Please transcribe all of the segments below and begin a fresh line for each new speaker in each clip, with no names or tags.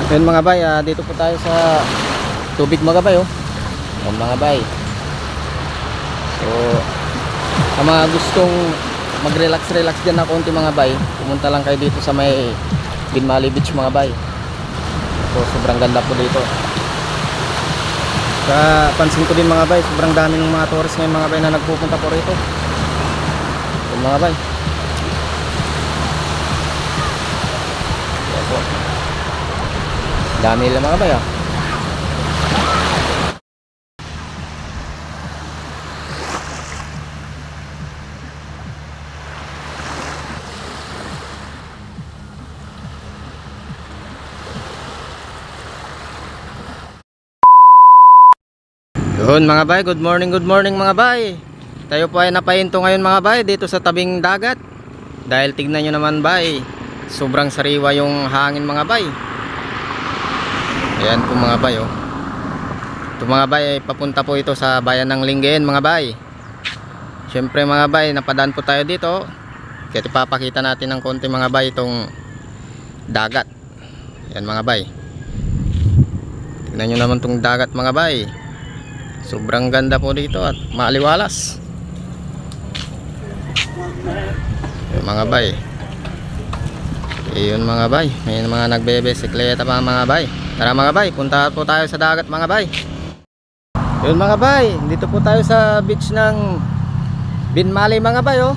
Yun mga bay, dito po tayo sa tubig mga bay, oh. Yun mga bay. So sa mga gustong mag-relax dyan na konti mga bay, pumunta lang kayo dito sa may Binmali Beach mga bay. So sobrang ganda po dito. Sa pansin ko din mga bay, sobrang dami ng mga tourist ngayon mga bay na nagpupunta po rito. Yun mga bay. Yan po. Dami nila mga bay, ah. Yun mga bay, good morning mga bay. Tayo po ay napahinto ngayon mga bay dito sa tabing dagat. Dahil tignan nyo naman bay, sobrang sariwa yung hangin mga bay. Ayan po mga bay, oh. Ito mga bay ay papunta po ito sa bayan ng Lingayen mga bay. Syempre mga bay, napadaan po tayo dito. Kaya ipapakita natin ng konti mga bay itong dagat. Ayan mga bay. Tignan nyo naman itong dagat mga bay. Sobrang ganda po dito at maaliwalas. Ayan mga bay. Ayun mga bay, may mga nagbe-bisikleta pa mga bay. Tara mga bay, punta po tayo sa dagat mga bay. Yun mga bay, dito po tayo sa beach ng Binmali mga bay, oh.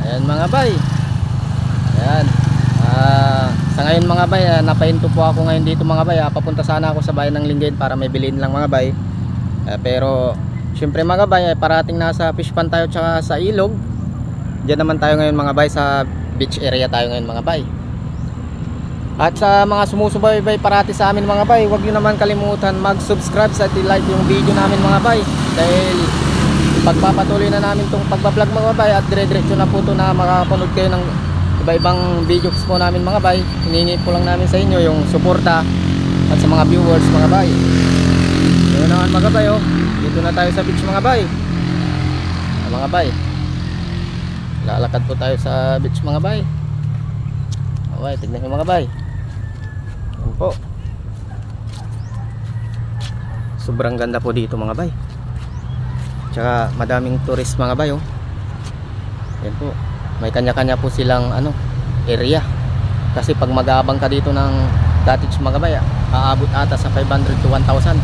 Ayan mga bay. Ayan. Sa ngayon mga bay, napahinto po ako ngayon dito mga bay. Papunta sana ako sa bayan ng Lingayen para may bilhin lang mga bay. Pero syempre mga bay, parating nasa fish pond tayo tsaka sa ilog. Diyan naman tayo ngayon mga bay, sa beach area tayo ngayon mga bay. At sa mga sumusubaybay parati sa amin mga bay, huwag nyo naman kalimutan mag-subscribe at i-like yung video namin mga bay. Dahil pagpapatuloy na namin itong pagbablog mga bay, at dire-diretso na po ito na makapanood kayo ng iba-ibang videos po namin mga bay. Hiningi po lang namin sa inyo yung suporta at sa mga viewers mga bay. Yun naman mga bay, oh. Dito na tayo sa beach mga bay. Mga bay, lalakad po tayo sa beach mga bay. Okay, tignan nyo mga bay. Yan po. Sobrang ganda po dito mga bay. Tsaka madaming tourist mga bay, oh. Yan po. May kanya-kanya po silang area. Kasi pag mag-aabang ka dito ng cottage mga bay, aabot ata sa 500 to 1,000.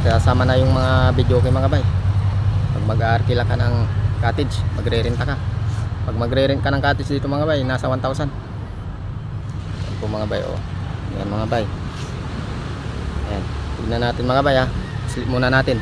Kasama na yung mga video kay mga bay. Pag mag-aarkila ka ng cottage, magre-renta ka. Pag magre-rent ka ng cottage dito mga bay, nasa 1,000. Yan po mga bay, oh. Yan mga bay. Ayan. Tignan natin mga bay, ha. Sleep muna natin.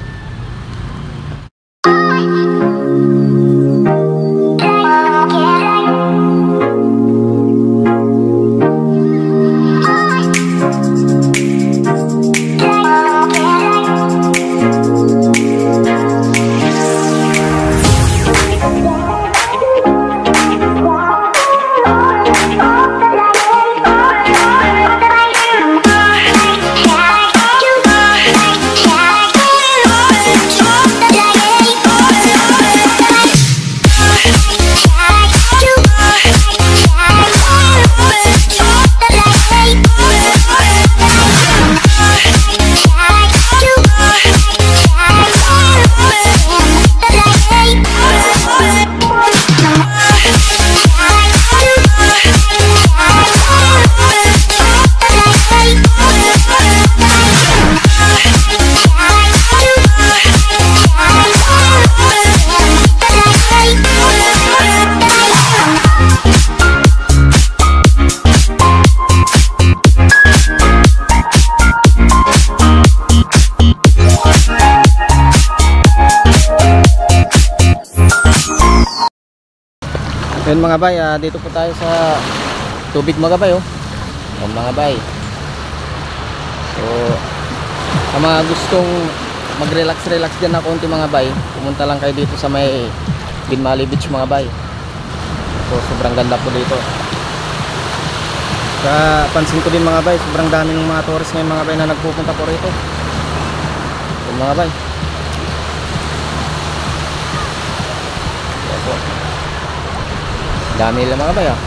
Yun mga bay, dito po tayo sa tubig mga bay, oh. Yun mga bay. So sa mga gustong mag-relax dyan na konti mga bay, pumunta lang kayo dito sa may Binmali Beach mga bay. So sobrang ganda po dito. Sa pansin ko din mga bay, sobrang dami ng mga tourist ngayon mga bay na nagpupunta po rito. Yun mga bay. Yan po. Dami nila mga bay, ah.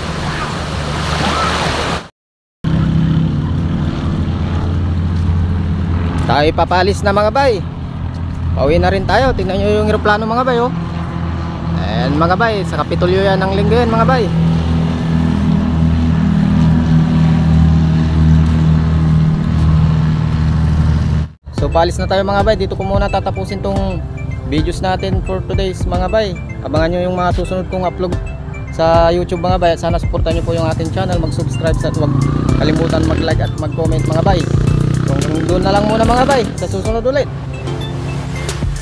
Tayo papalis na mga bay. Pauwi na rin tayo. Tingnan nyo yung eroplano mga bay oh. And mga bay, sa Kapitolyo yan ng linggo yan mga bay. So palis na tayo mga bay. Dito ko muna tatapusin tong videos natin for today's mga bay. Abangan nyo yung mga susunod kong upload sa YouTube mga bay. At sana supportan nyo po yung ating channel. Mag-subscribe at huwag kalimutan mag-like at mag-comment mga bay. So doon na lang muna mga bay. Sa susunod ulit.